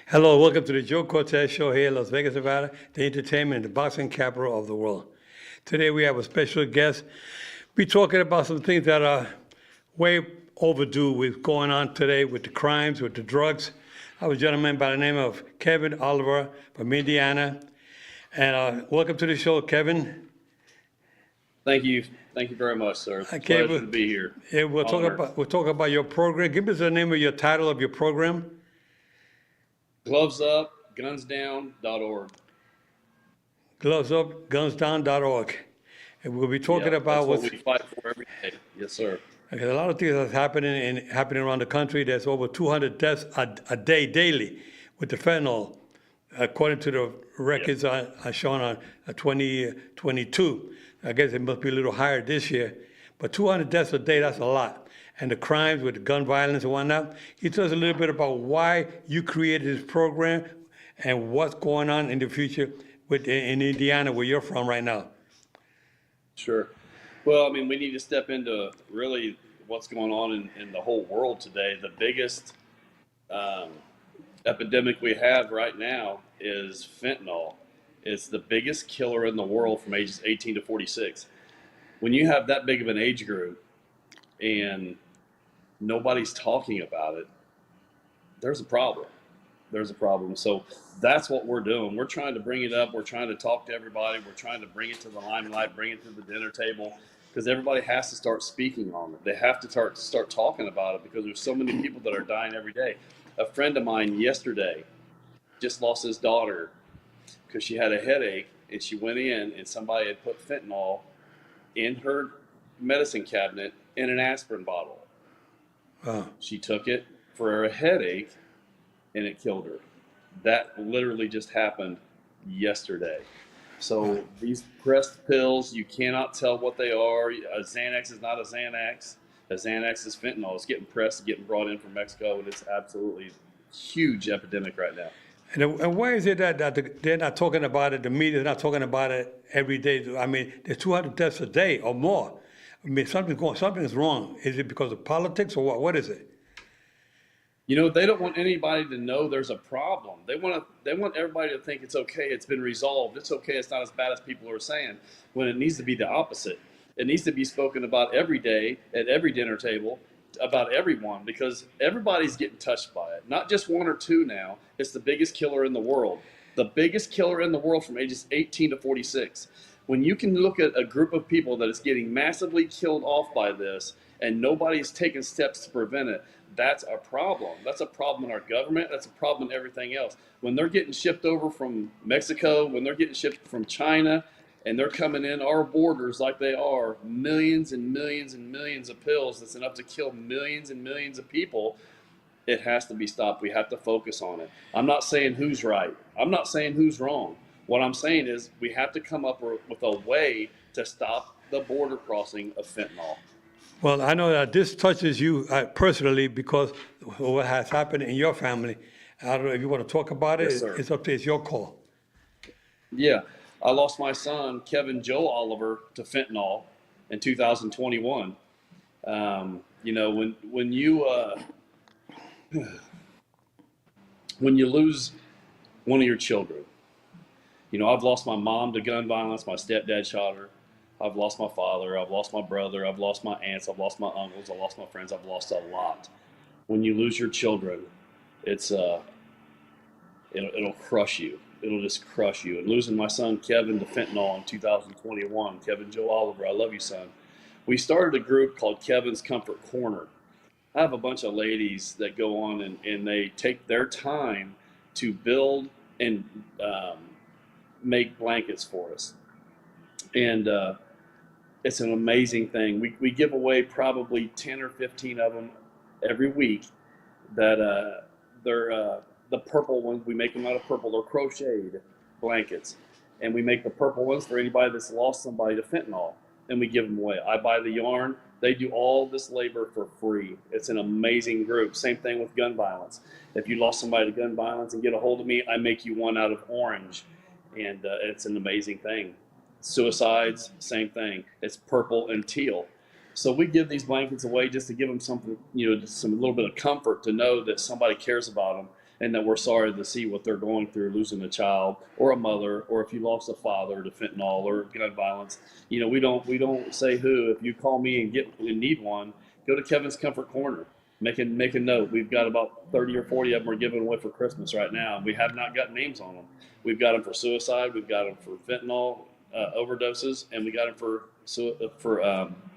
Hello, welcome to the Joe Cortez Show here in Las Vegas, Nevada, the entertainment and the boxing capital of the world. Today we have a special guest. We're talking about some things that are way overdue with going on today with the crimes, with the drugs. I have a gentleman by the name of Kevin Oliver from Indiana. And welcome to the show, Kevin. Thank you. Thank you very much, sir. It's a Okay, pleasure to be here. yeah, Honor. we'll talk about your program. Give us the name of your title of your program. Gloves up, gunsdown.org. Glovesupgunsdown.org. And we'll be talking Yeah, about that's what what's we fight for every day. Yes, sir. okay, a lot of things that's happening around the country. There's over 200 deaths a day daily with the fentanyl, according to the Yeah. records are shown on 2022. I guess it must be a little higher this year, but 200 deaths a day, that's a lot. And the crimes with the gun violence and whatnot. He tells us a little bit about why you created this program and what's going on in the future in Indiana, where you're from right now. Sure. Well, I mean, we need to step into really what's going on in the whole world today. The biggest um, epidemic we have right now is fentanyl. It's the biggest killer in the world from ages 18 to 46. When you have that big of an age group and nobody's talking about it, there's a problem. There's a problem. So that's what we're doing. We're trying to bring it up. We're trying to talk to everybody. We're trying to bring it to the limelight, bring it to the dinner table, because everybody has to start speaking on it. They have to start talking about it because there's so many people that are dying every day. A friend of mine yesterday just lost his daughter because she had a headache, and she went in and somebody had put fentanyl in her medicine cabinet in an aspirin bottle. She took it for a headache, and it killed her. That literally just happened yesterday. So these pressed pills, you cannot tell what they are. A Xanax is not a Xanax. A Xanax is fentanyl. It's getting pressed, getting brought in from Mexico, and it's absolutely huge epidemic right now. And why is it that they're not talking about it, the media's not talking about it every day? I mean, there's 200 deaths a day or more. I mean, something's wrong. Is it because of politics or what? What is it? You know, they don't want anybody to know there's a problem. They want everybody to think it's okay, it's been resolved, it's okay, it's not as bad as people are saying, when it needs to be the opposite. It needs to be spoken about every day at every dinner table about everyone, because everybody's getting touched by it. Not just one or two now. It's the biggest killer in the world. The biggest killer in the world from ages 18 to 46. When you can look at a group of people that is getting massively killed off by this and nobody's taking steps to prevent it, that's a problem. That's a problem in our government. That's a problem in everything else. When they're getting shipped over from Mexico, when they're getting shipped from China, and they're coming in our borders like they are, millions and millions and millions of pills that's enough to kill millions and millions of people, it has to be stopped. We have to focus on it. I'm not saying who's right. I'm not saying who's wrong. What I'm saying is we have to come up with a way to stop the border crossing of fentanyl. Well, I know that this touches you personally because of what has happened in your family. I don't know if you want to talk about it. Yes, sir. It's your call. Yeah, I lost my son, Kevin Joe Oliver, to fentanyl in 2021. You know, when you when you lose one of your children, you know, I've lost my mom to gun violence. My stepdad shot her. I've lost my father. I've lost my brother. I've lost my aunts. I've lost my uncles. I've lost my friends. I've lost a lot. When you lose your children, it's it'll crush you. It'll just crush you. And losing my son Kevin to fentanyl in 2021, Kevin Joe Oliver, I love you, son. We started a group called Kevin's Comfort Corner. I have a bunch of ladies that go on and they take their time to build and make blankets for us. And it's an amazing thing. We give away probably 10 or 15 of them every week. That they're the purple ones. We make them out of purple. They're crocheted blankets, and we make the purple ones for anybody that's lost somebody to fentanyl, and we give them away. I buy the yarn. They do all this labor for free. It's an amazing group. Same thing with gun violence. If you lost somebody to gun violence and get a hold of me, I make you one out of orange, and it's an amazing thing. Suicides, same thing. It's purple and teal. So we give these blankets away just to give them something, you know, just a little bit of comfort to know that somebody cares about them. and that we're sorry to see what they're going through, losing a child or a mother, or if you lost a father to fentanyl or gun violence. You know, we don't say who. If you call me and need one, go to Kevin's Comfort Corner. Make a note. We've got about 30 or 40 of them we're giving away for Christmas right now. We have not got names on them. We've got them for suicide. We've got them for fentanyl overdoses, and we got them for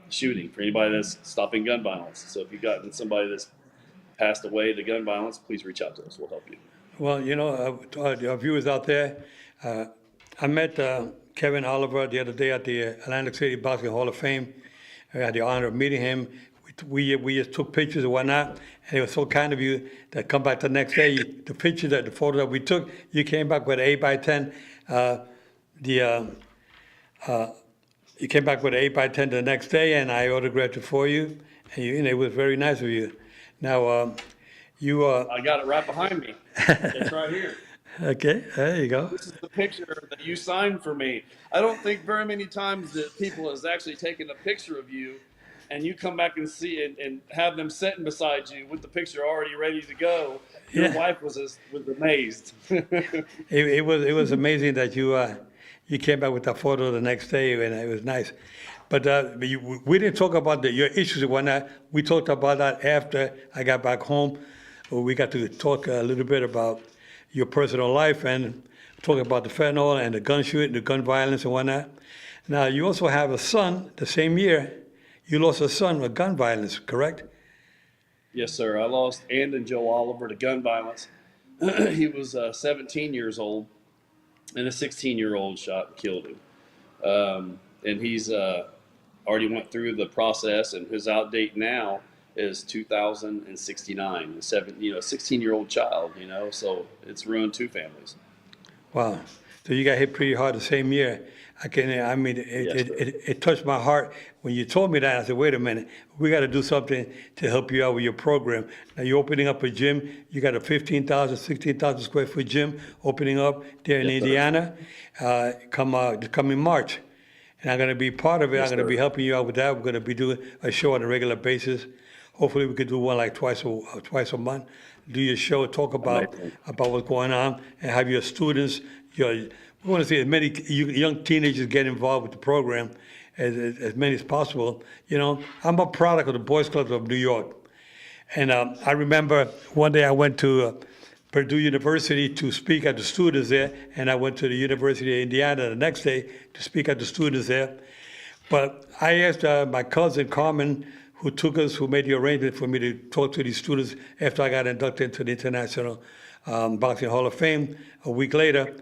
shooting, for anybody that's stopping gun violence. So if you've gotten somebody that's passed away to gun violence, please reach out to us. We'll help you. Well, to our viewers out there, I met Kevin Oliver the other day at the Atlantic City Boxing Hall of Fame. I had the honor of meeting him. We just took pictures and whatnot, and it was so kind of you to come back the next day. The picture, the photo that we took, you came back with an 8x10. You came back with an 8x10 the next day, and I autographed it for you, and it was very nice of you. Now, you... I got it right behind me. It's right here. Okay, there you go. This is the picture that you signed for me. I don't think very many times that people has actually taken a picture of you, and you come back and see it and have them sitting beside you with the picture already ready to go. Your wife was amazed. It was amazing that you came back with that photo the next day, and it was nice. But we didn't talk about your issues and whatnot. We talked about that after I got back home. We got to talk a little bit about your personal life and talk about the fentanyl and the gun shooting, the gun violence and whatnot. Now, you also have a son the same year. You lost a son with gun violence, correct? Yes, sir. I lost Andon Joe Oliver to gun violence. He was 17 years old, and a 16-year-old shot and killed him. And he's already went through the process, and his out date now is 2069. A 16-year-old child. So it's ruined two families. Wow. So you got hit pretty hard the same year. It touched my heart when you told me that. I said, wait a minute, we got to do something to help you out with your program. Now you're opening up a gym. You got a 15,000, 16,000 square foot gym opening up there in Indiana coming March. And I'm going to be part of it. I'm going to be helping you out with that. We're going to be doing a show on a regular basis. Hopefully we could do one like twice a month. Do your show, talk about what's going on, and have your students, we want to see as many young teenagers get involved with the program as many as possible. I'm a product of the Boys Club of New York. And I remember one day I went to Purdue University to speak at the students there, and I went to the University of Indiana the next day to speak at the students there. But I asked my cousin Carmen, who made the arrangement for me to talk to these students after I got inducted into the International Boxing Hall of Fame a week later.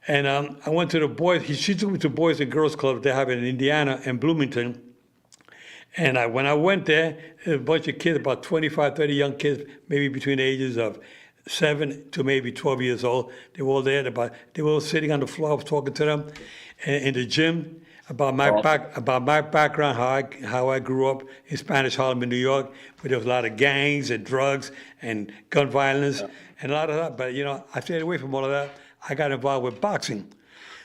And I went to the boys. She took me to Boys and Girls Club they have in Indiana and Bloomington. And when I went there was a bunch of kids, about 25, 30 young kids, maybe between the ages of 7 to maybe 12 years old. They were all there. They were all sitting on the floor. I was talking to them in the gym about my background, how I grew up in Spanish Harlem in New York, where there was a lot of gangs and drugs and gun violence and a lot of that. But I stayed away from all of that. I got involved with boxing.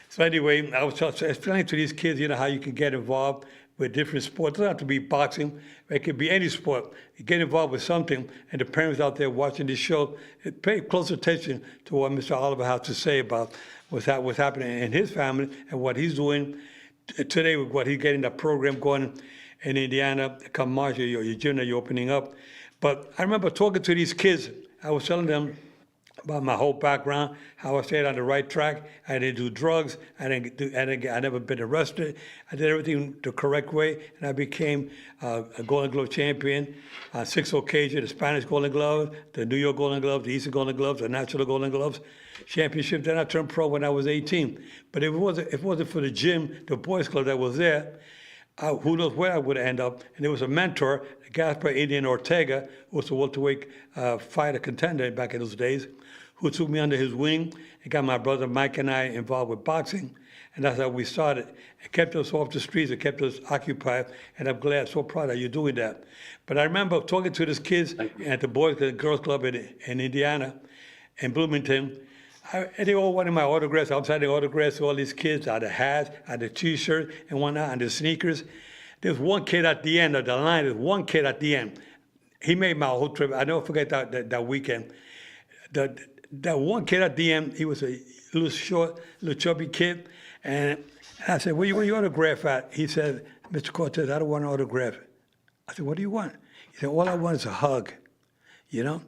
So anyway, I was explaining to these kids, how you can get involved with different sports. It doesn't have to be boxing. It could be any sport. You get involved with something, and the parents out there watching this show, pay close attention to what Mr. Oliver has to say about what's happening in his family and what he's doing today with what he's getting that program going in Indiana. Come March, your gym that you're opening up. But I remember talking to these kids. I was telling them about my whole background, how I stayed on the right track. I didn't do drugs. I never been arrested. I did everything the correct way, and I became a Golden Glove champion on 6 occasions: the Spanish Golden Glove, the New York Golden Glove, the Eastern Golden Gloves, the National Golden Gloves championship. Then I turned pro when I was 18. But if it wasn't for the gym, the Boys Club that was there, who knows where I would end up. And there was a mentor, Gaspar Indian Ortega, who was a welterweight fighter contender back in those days, who took me under his wing and got my brother Mike and I involved with boxing. And that's how we started. It kept us off the streets. It kept us occupied. And I'm so proud that you're doing that. But I remember talking to these kids at the Boys and Girls Club in Indiana, in Bloomington. And they all wanted my autographs. I'm signing autographs to all these kids, out of hats, out of T-shirts and whatnot, and the sneakers. There's one kid at the end of the line. There's one kid at the end. He made my whole trip. I never forget that weekend. the that one kid at the end, he was a little short, little chubby kid, and I said, where you autograph at? He said, Mr. Cortez, I don't want an autograph. I said, what do you want? He said, all I want is a hug, you know?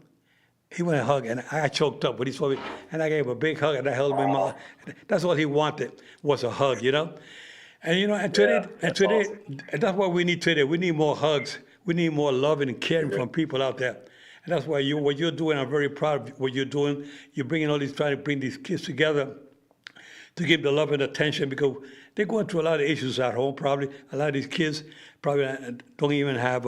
He wanted a hug, and I choked up when he saw me, and I gave him a big hug, and I held him in my, that's all he wanted, was a hug, you know? And you know, and today, awesome. and that's what we need today. We need more hugs. We need more loving and caring from people out there. And that's why what you're doing, I'm very proud of what you're doing. You're bringing all these, trying to bring these kids together to give the love and attention because they're going through a lot of issues at home. Probably a lot of these kids probably don't even have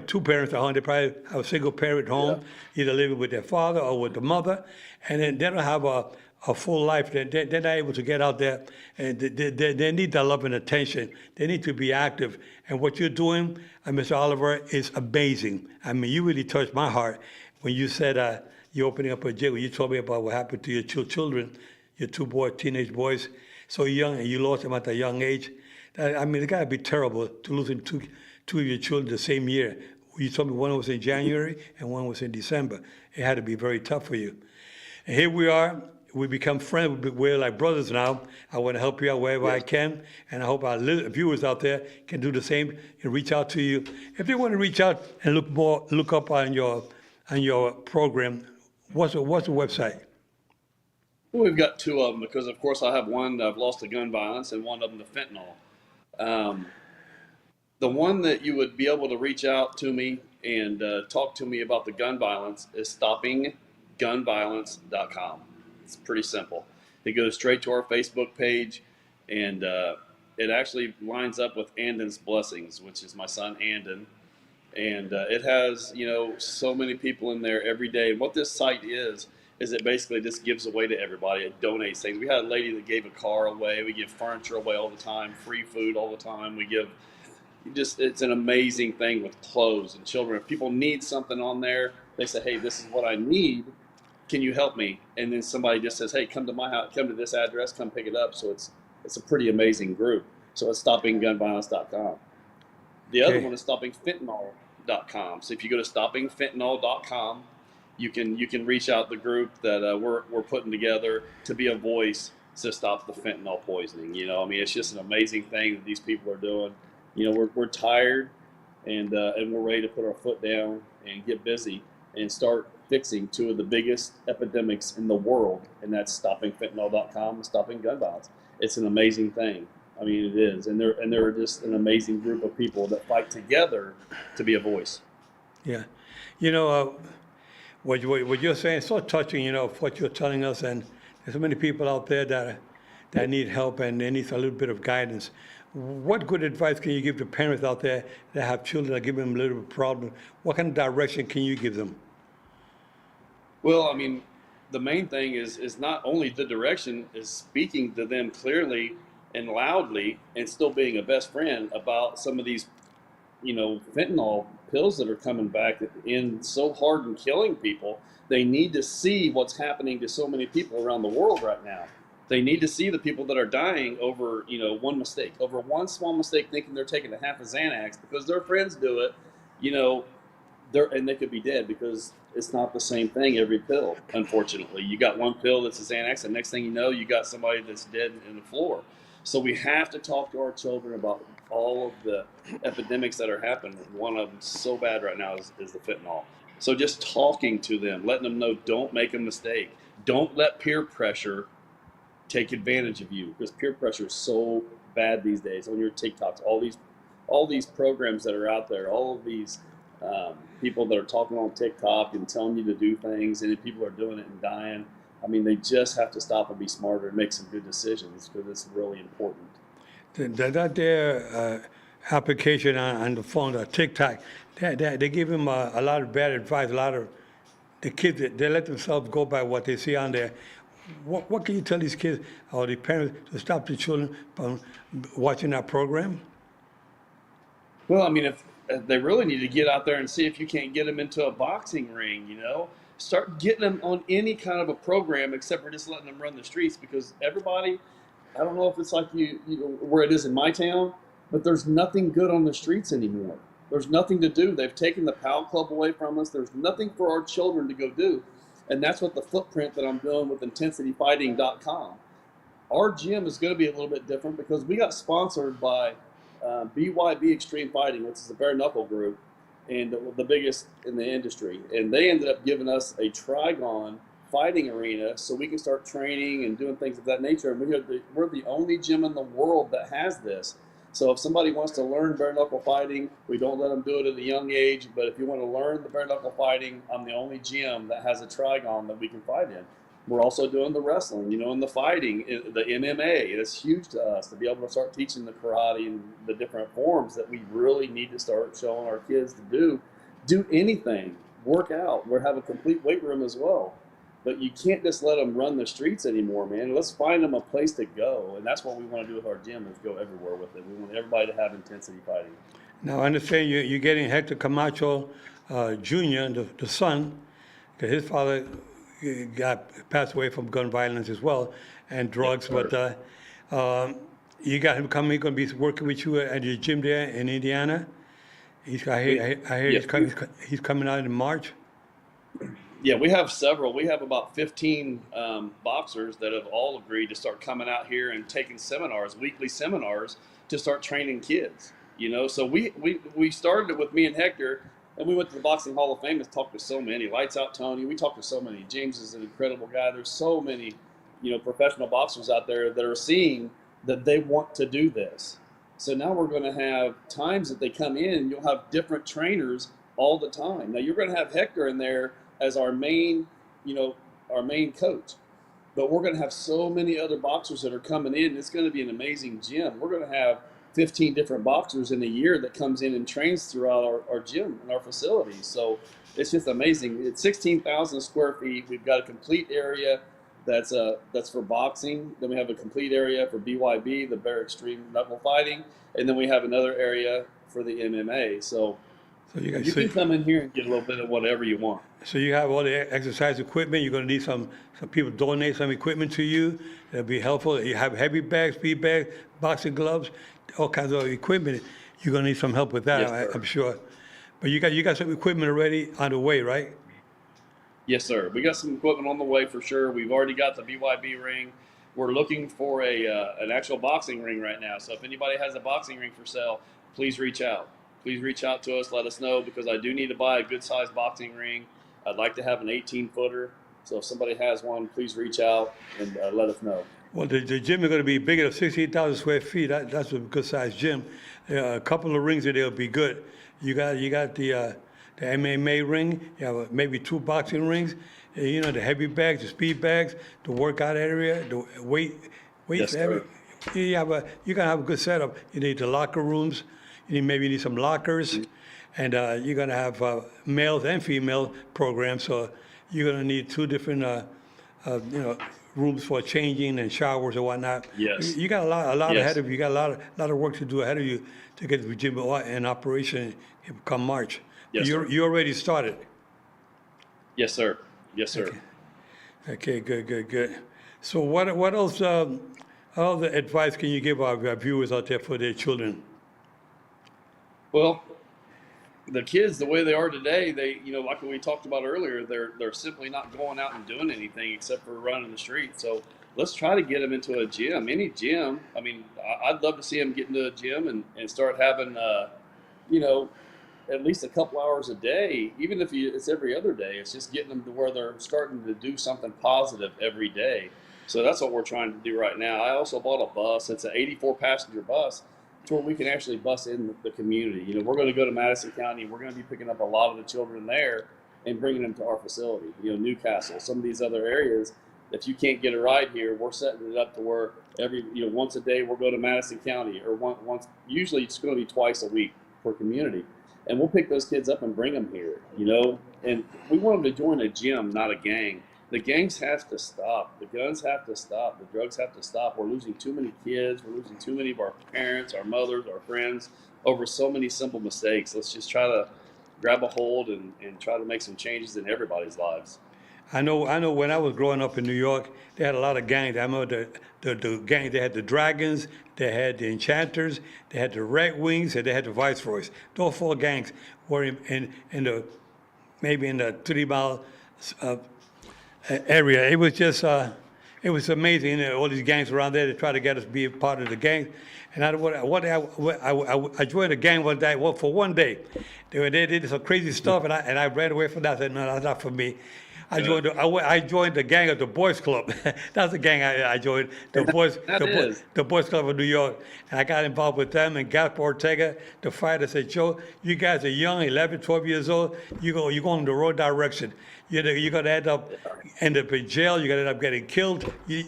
two parents at home. They probably have a single parent at home, either living with their father or with the mother, and then they don't have a full life. They're not able to get out there, and they need that love and attention. They need to be active. And what you're doing, Mr. Oliver, is amazing. I mean, you really touched my heart when you said you're opening up a jail. When you told me about what happened to your children, your two teenage boys, so young, and you lost them at a young age. I mean, it got to be terrible to lose two of your children the same year. You told me one was in January and one was in December. It had to be very tough for you. And here we are. We become friends. We're like brothers now. I want to help you out wherever I can, and I hope our viewers out there can do the same and reach out to you. If they want to reach out and look up on your program, what's the website? Well, we've got two of them because, of course, I have one that I've lost to gun violence and one of them to fentanyl. The one that you would be able to reach out to me and talk to me about the gun violence is stoppinggunviolence.com. It's pretty simple. It goes straight to our Facebook page, and it actually lines up with Andon's Blessings, which is my son Andon. And it has, so many people in there every day. And what this site is it basically just gives away to everybody. It donates things. We had a lady that gave a car away. We give furniture away all the time, free food all the time. We give it's an amazing thing with clothes and children. If people need something on there, they say, hey, this is what I need. Can you help me? And then somebody just says, hey, come to my house, come to this address, come pick it up. So it's a pretty amazing group. So it's stoppinggunviolence.com. The other one is stoppingfentanyl.com. So if you go to stoppingfentanyl.com, you can reach out the group that we're putting together to be a voice to stop the fentanyl poisoning. I mean, it's just an amazing thing that these people are doing. We're tired and we're ready to put our foot down and get busy and start fixing two of the biggest epidemics in the world, and that's stoppingfentanyl.com and stopping gun violence. It's an amazing thing. I mean, it is, and they're just an amazing group of people that fight together to be a voice. Yeah, what you're saying is so touching. What you're telling us, and there's so many people out there that need help and they need a little bit of guidance. What good advice can you give to parents out there that have children that give them a little bit of problem? What kind of direction can you give them? Well, I mean, the main thing is not only the direction, is speaking to them clearly and loudly and still being a best friend about some of these, fentanyl pills that are coming back in so hard and killing people. They need to see what's happening to so many people around the world right now. They need to see the people that are dying over, one mistake, over one small mistake, thinking they're taking a half a Xanax because their friends do it, and they could be dead because it's not the same thing every pill, unfortunately. You got one pill that's a Xanax, and next thing you know, you got somebody that's dead in the floor. So we have to talk to our children about all of the epidemics that are happening. One of them so bad right now is the fentanyl. So just talking to them, letting them know, don't make a mistake. Don't let peer pressure take advantage of you, because peer pressure is so bad these days. On your TikToks, all these programs that are out there, all of these people that are talking on TikTok and telling you to do things, and people are doing it and dying. I mean, they just have to stop and be smarter and make some good decisions, because it's really important. That application on the phone, TikTok, they give them a lot of bad advice. A lot of the kids, they let themselves go by what they see on there. What can you tell these kids or the parents to stop the children from watching that program? Well, I mean, if they really need to get out there and see if you can't get them into a boxing ring, Start getting them on any kind of a program except for just letting them run the streets, because everybody, I don't know if it's like where it is in my town, but there's nothing good on the streets anymore. There's nothing to do. They've taken the PAL Club away from us. There's nothing for our children to go do. And that's what the footprint that I'm doing with intensityfighting.com. Our gym is going to be a little bit different because we got sponsored by BYB Extreme Fighting, which is a bare knuckle group and the biggest in the industry. And they ended up giving us a Trigon fighting arena so we can start training and doing things of that nature. And we're the only gym in the world that has this. So if somebody wants to learn bare knuckle fighting, we don't let them do it at a young age. But if you want to learn the bare knuckle fighting, I'm the only gym that has a Trigon that we can fight in. We're also doing the wrestling, and the fighting, the MMA. It's huge to us to be able to start teaching the karate and the different forms that we really need to start showing our kids to do anything, work out. We have a complete weight room as well. But you can't just let them run the streets anymore, man. Let's find them a place to go. And that's what we want to do with our gym, is go everywhere with it. We want everybody to have intensity fighting. Now, I understand you're getting Hector Camacho Jr., the son, because his father passed away from gun violence as well and drugs. Yes, but you got him coming. He's going to be working with you at your gym there in Indiana. I hear he's coming out in March. Yeah, we have several. We have about 15 boxers that have all agreed to start coming out here and taking seminars, weekly seminars, to start training kids. So we started it with me and Hector, and we went to the Boxing Hall of Fame and talked to so many. Lights Out Tony. We talked to so many. James is an incredible guy. There's so many, professional boxers out there that are seeing that they want to do this. So now we're going to have times that they come in, and you'll have different trainers all the time. Now you're going to have Hector in there as our main coach. But we're going to have so many other boxers that are coming in. It's going to be an amazing gym. We're going to have 15 different boxers in a year that comes in and trains throughout our gym and our facilities. So it's just amazing. It's 16,000 square feet. We've got a complete area that's for boxing. Then we have a complete area for BYB, the bare extreme knuckle fighting. And then we have another area for the MMA. So you can come in here and get a little bit of whatever you want. So you have all the exercise equipment. You're going to need some people donate some equipment to you. That'll be helpful. You have heavy bags, speed bags, boxing gloves, all kinds of equipment. You're going to need some help with that, Yes, I'm sure. But you got some equipment already on the way, right? Yes, sir. We got some equipment on the way for sure. We've already got the BYB ring. We're looking for an actual boxing ring right now. So if anybody has a boxing ring for sale, please reach out. Please reach out to us. Let us know, because I do need to buy a good-sized boxing ring. I'd like to have an 18-footer. So if somebody has one, please reach out and let us know. Well, the gym is going to be bigger than 68,000 square feet. That's a good-sized gym. A couple of rings there will be good. You got the MMA ring. You have maybe 2 boxing rings. The heavy bags, the speed bags, the workout area, the weights. Yes, sir. You're going to have a good setup. You need the locker rooms. You need some lockers. Mm-hmm. And you're going to have males and female programs. So you're going to need 2 different, rooms for changing and showers and whatnot. Yes. You got a lot Yes. ahead of you. You got a lot of work to do ahead of you to get the gym in operation come March. Yes, sir. You already started. Yes, sir. Yes, sir. Okay, good. So what else? Other advice can you give our viewers out there for their children? Well, the kids, the way they are today, they, like we talked about earlier, they're simply not going out and doing anything except for running the street. So let's try to get them into a gym, any gym. I mean, I'd love to see them get into a gym and start having, at least a couple hours a day. Even if it's every other day, it's just getting them to where they're starting to do something positive every day. So that's what we're trying to do right now. I also bought a bus. It's an 84-passenger bus, to where we can actually bus in the community. We're going to go to Madison County. We're going to be picking up a lot of the children there and bringing them to our facility. Newcastle, some of these other areas. If you can't get a ride here, we're setting it up to where once a day we'll go to Madison County, or once. Usually it's going to be twice a week per community, and we'll pick those kids up and bring them here. And we want them to join a gym, not a gang. The gangs have to stop. The guns have to stop. The drugs have to stop. We're losing too many kids. We're losing too many of our parents, our mothers, our friends over so many simple mistakes. Let's just try to grab a hold and try to make some changes in everybody's lives. I know when I was growing up in New York, they had a lot of gangs. I remember the gangs, they had the Dragons, they had the Enchanters, they had the Red Wings, and they had the Viceroys. Those 4 gangs were maybe in the 3 mile area. It was just, it was amazing. All these gangs around there, they try to get us to be a part of the gang. And I joined a gang one day, well, for one day. They did some crazy stuff, and I ran away from that. I said, no, that's not for me. I joined the gang of the Boys Club. That's the gang I joined. The Boys Club of New York. And I got involved with them and Gaspar Ortega, the fighter, said, Joe, you guys are young, 11, 12 years old. You're going in the wrong direction. You're going to end up in jail. You're going to end up getting killed. You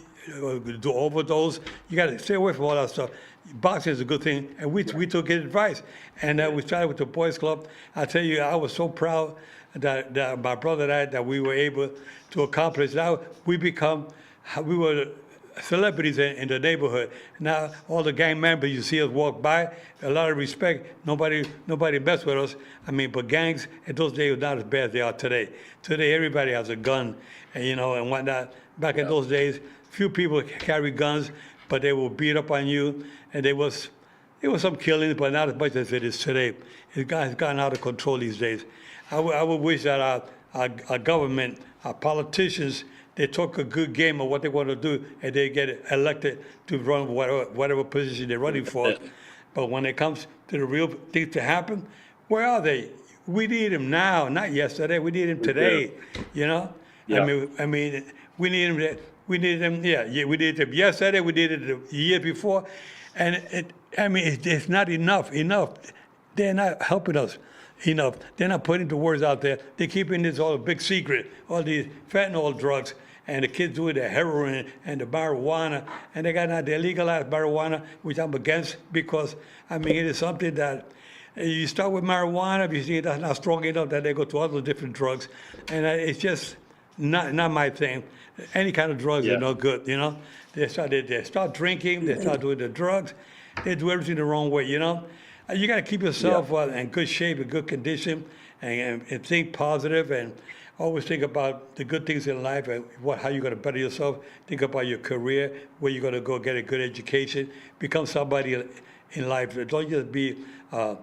do overdose. You got to stay away from all that stuff. Boxing is a good thing, and we took his advice, and we started with the Boys Club. I tell you, I was so proud that my brother and I, that we were able to accomplish. Now we were celebrities in the neighborhood. Now all the gang members, you see us walk by, a lot of respect. Nobody mess with us. I mean, but gangs in those days were not as bad as they are today. Today everybody has a gun, and and whatnot. Back in those days, few people carry guns, but they will beat up on you, and there was some killings, but not as much as it is today. It's gotten out of control these days. I would wish that our government, our politicians, they took a good game of what they want to do, and they get elected to run whatever position they're running for. But when it comes to the real things to happen, where are they? We need them now, not yesterday. We need them today. Yeah. I mean, we need them. We needed them, we needed them yesterday, we needed them the year before, and it's not enough. They're not helping us enough. They're not putting the words out there. They're keeping this all a big secret, all these fentanyl drugs, and the kids doing the heroin and the marijuana, and they legalized marijuana, which I'm against, because, it is something that you start with marijuana, if you see that's not strong enough, that they go to other different drugs, and it's just not my thing. Any kind of drugs are no good, They start drinking, they start doing the drugs, they do everything the wrong way, You got to keep yourself in good shape, in good condition, and think positive, and always think about the good things in life and how you're going to better yourself. Think about your career, where you're going to go get a good education, become somebody in life. Don't just be a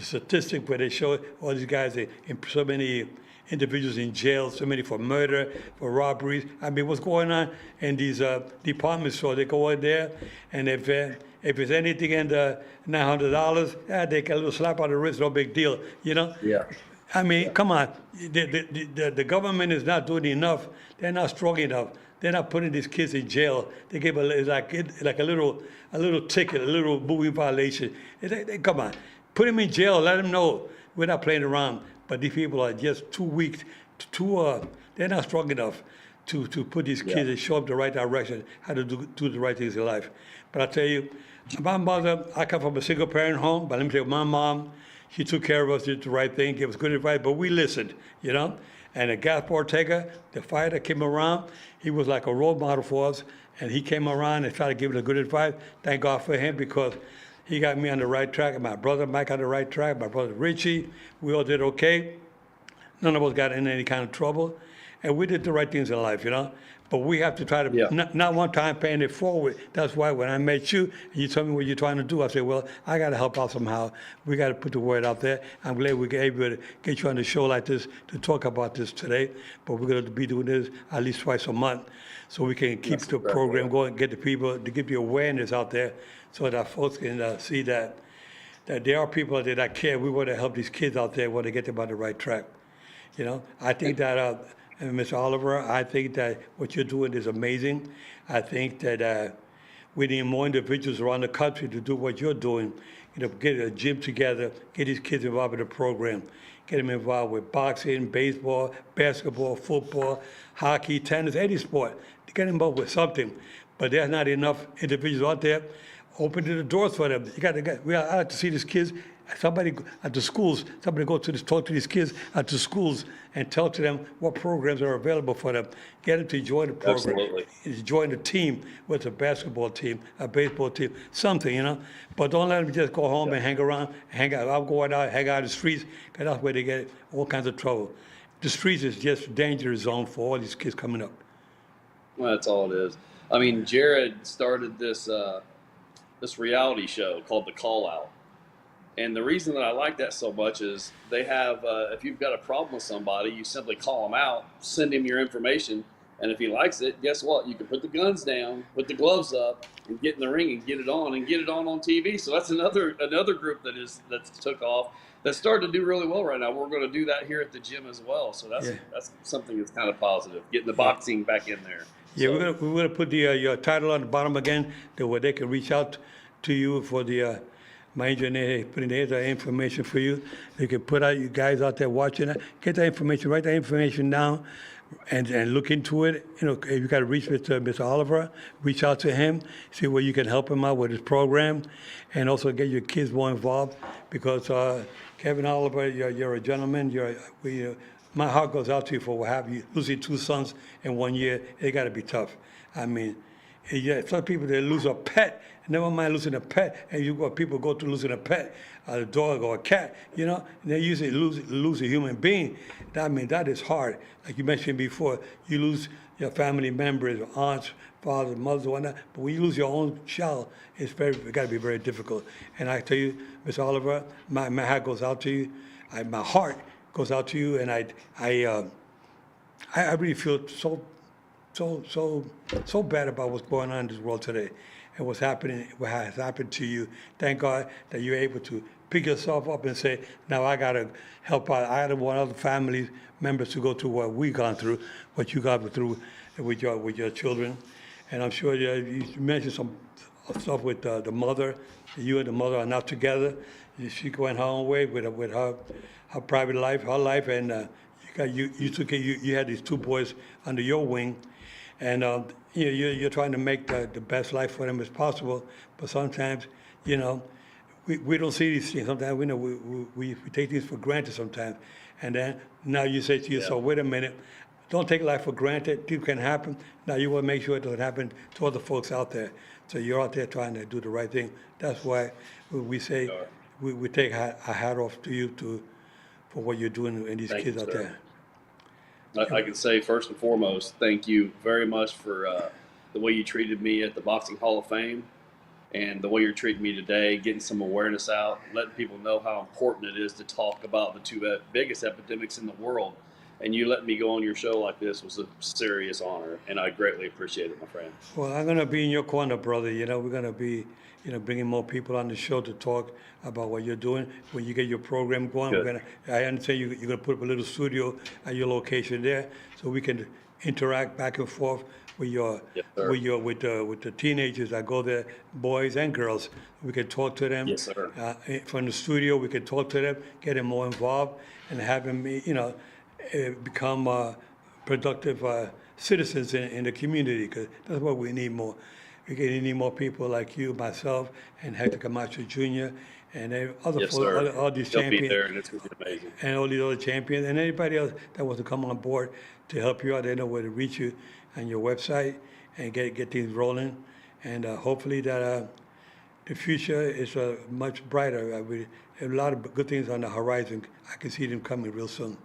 statistic where they show all these guys in so many individuals in jail, so many for murder, for robberies. What's going on in these department stores? They go in there, and if it's anything under $900, they get a little slap on the wrist, no big deal, Yeah. Come on. The government is not doing enough. They're not strong enough. They're not putting these kids in jail. They give like a little ticket, a little moving violation. Come on, put them in jail. Let them know we're not playing around. But these people are just too weak. They're not strong enough to put these kids and show them the right direction, how to do the right things in life. But I tell you, my mother, I come from a single parent home, but let me tell you, my mom, she took care of us, did the right thing, gave us good advice, but we listened, And Gaspar Ortega, the fighter, came around. He was like a role model for us, and he came around and tried to give us good advice. Thank God for him, because he got me on the right track, and my brother Mike on the right track, my brother Richie. We all did okay. None of us got in any kind of trouble, and we did the right things in life, But we have to try to, not one time paying it forward. That's why when I met you, and you told me what you're trying to do, I said, well, I got to help out somehow. We got to put the word out there. I'm glad we were able to get you on the show like this to talk about this today. But we're going to be doing this at least twice a month, so we can keep the program going, get the people, to get the awareness out there, so that folks can see that there are people that care. We want to help these kids out there, want to get them on the right track. I think that, Mr. Oliver, I think that what you're doing is amazing. I think that we need more individuals around the country to do what you're doing. Get a gym together, get these kids involved in the program, get them involved with boxing, baseball, basketball, football, hockey, tennis, any sport. Get them involved with something. But there's not enough individuals out there. Open the doors for them. I like to see these kids. Somebody at the schools, somebody go to talk to these kids at the schools and tell to them what programs are available for them. Get them to join the program. Absolutely. Join the team, whether it's a basketball team, a baseball team, something, But don't let them just go home and hang around, hang out. I'm going out, hang out in the streets, because that's where they get all kinds of trouble. The streets is just a dangerous zone for all these kids coming up. Well, that's all it is. Jared started this reality show called The Call Out. And the reason that I like that so much is they have, if you've got a problem with somebody, you simply call them out, send him your information, and if he likes it, guess what? You can put the guns down, put the gloves up, and get in the ring and get it on TV. So that's another group that's took off, that's starting to do really well right now. We're going to do that here at the gym as well. So that's something that's kind of positive, getting the boxing back in there. Yeah, So, we're gonna put the your title on the bottom again, where they can reach out to you for the my engineer putting the information for you. They can put out you guys out there watching it, get that information, write that information down, and look into it. You know, if you got to reach Mr. Oliver, reach out to him, see where you can help him out with his program, and also get your kids more involved. Because Kevin Oliver, you're a gentleman. My heart goes out to you for what happened. You losing 2 sons in 1 year. It got to be tough. I mean, yeah, some people they lose a pet. Never mind losing a pet, and people go to losing a pet, a dog or a cat. You know, and they usually lose a human being. I mean, that is hard. Like you mentioned before, you lose your family members, aunts, fathers, mothers, whatnot. But when you lose your own child, it got to be very difficult. And I tell you, Mr. Oliver, my heart goes out to you. My heart goes out to you, and I really feel so bad about what's going on in this world today, and what has happened to you. Thank God that you're able to pick yourself up and say, now I gotta help out. I don't want other family members to go through what we gone through, what you got through with your children. And I'm sure you mentioned some stuff with the mother. You and the mother are not together. She went her own way with her private life, her life, and you had these 2 boys under your wing, and you're trying to make the best life for them as possible. But sometimes, we don't see these things. Sometimes we take things for granted sometimes, and then now you say to yourself, wait a minute, don't take life for granted. Things can happen. Now you want to make sure it doesn't happen to other folks out there. So you're out there trying to do the right thing. That's why we say we take our hat off to you for what you're doing and these thank kids you, out sir. there. I can say first and foremost, thank you very much for the way you treated me at the Boxing Hall of Fame, and the way you're treating me today, getting some awareness out, letting people know how important it is to talk about the 2 biggest epidemics in the world. And you letting me go on your show like this was a serious honor, and I greatly appreciate it, my friend. Well, I'm going to be in your corner, brother. We're going to be, bringing more people on the show to talk about what you're doing. When you get your program going, I understand you're going to put up a little studio at your location there, so we can interact back and forth with with the teenagers that go there, boys and girls. We can talk to them. Yes, sir. From the studio, we can talk to them, get them more involved, and have them, become productive citizens in the community, because that's what we need more. We need more people like you, myself, and Hector Camacho Jr., and other Yes, folks, sir. all these You'll champions. be there, and it's going to be amazing. And all these other champions, and anybody else that wants to come on board to help you out. They know where to reach you on your website and get things rolling. And hopefully that the future is much brighter. A lot of good things on the horizon. I can see them coming real soon.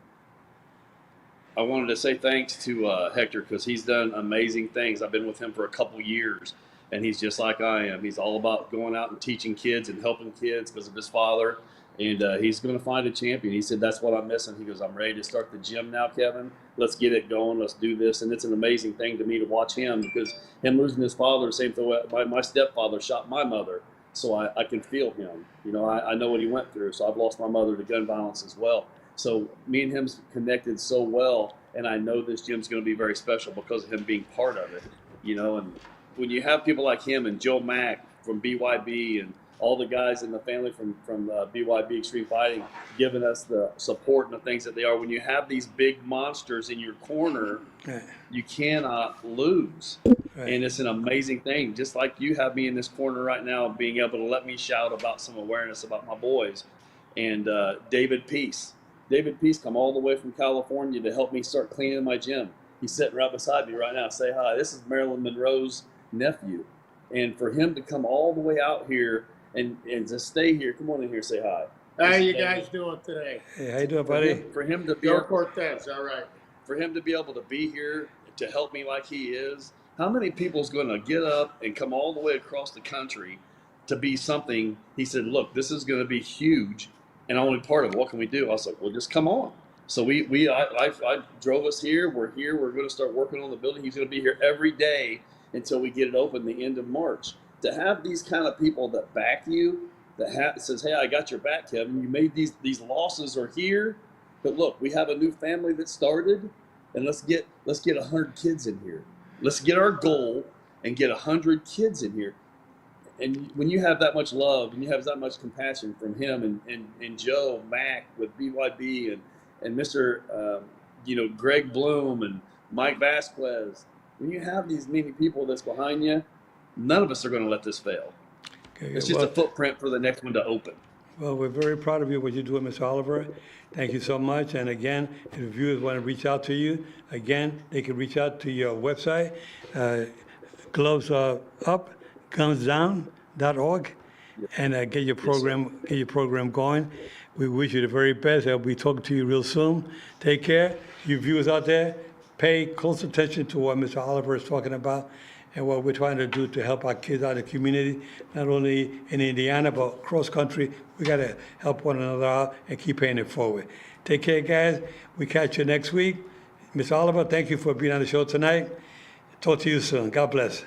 I wanted to say thanks to Hector, because he's done amazing things. I've been with him for a couple years, and he's just like I am. He's all about going out and teaching kids and helping kids because of his father, and he's going to find a champion. He said, that's what I'm missing. He goes, I'm ready to start the gym now, Kevin. Let's get it going. Let's do this. And it's an amazing thing to me to watch him, because him losing his father, the same thing. My stepfather shot my mother, so I can feel him. I know what he went through, so I've lost my mother to gun violence as well. So me and him's connected so well, and I know this gym's going to be very special because of him being part of it. And when you have people like him and Joe Mack from BYB and all the guys in the family from BYB Extreme Fighting giving us the support and the things that they are, when you have these big monsters in your corner, you cannot lose. Right. And it's an amazing thing. Just like you have me in this corner right now, being able to let me shout about some awareness about my boys. And David Peace come all the way from California to help me start cleaning my gym. He's sitting right beside me right now. Say hi. This is Marilyn Monroe's nephew. And for him to come all the way out here and to stay here, come on in here, say hi. How you guys doing today? Hey, how you doing, buddy? For him to be Go Cortez, all right. For him to be able to be here to help me like he is, how many people's going to get up and come all the way across the country to be something. He said, look, this is going to be huge, and I want to be part of it. What can we do? I was like, well, just come on. So I drove us here. We're here. We're going to start working on the building. He's going to be here every day until we get it open the end of March. To have these kind of people that back you, that says, hey, I got your back, Kevin. You made these losses are here, but look, we have a new family that started, and let's get 100 kids in here. Let's get our goal and get 100 kids in here. And when you have that much love and you have that much compassion from him and Joe Mack with BYB and Mr. Greg Bloom and Mike Vasquez, when you have these many people that's behind you, none of us are going to let this fail. Okay, It's just a footprint for the next one to open. Well, we're very proud of you, what you're doing, Mr. Oliver. Thank you so much. And again, if viewers want to reach out to you, again, they can reach out to your website, glovesupgunsdown.org, and get your program going. We wish you the very best. I'll be talking to you real soon. Take care. You viewers out there, pay close attention to what Mr. Oliver is talking about and what we're trying to do to help our kids out of the community, not only in Indiana, but cross country. We got to help one another out and keep paying it forward. Take care, guys. We catch you next week. Ms. Oliver, thank you for being on the show tonight. Talk to you soon. God bless.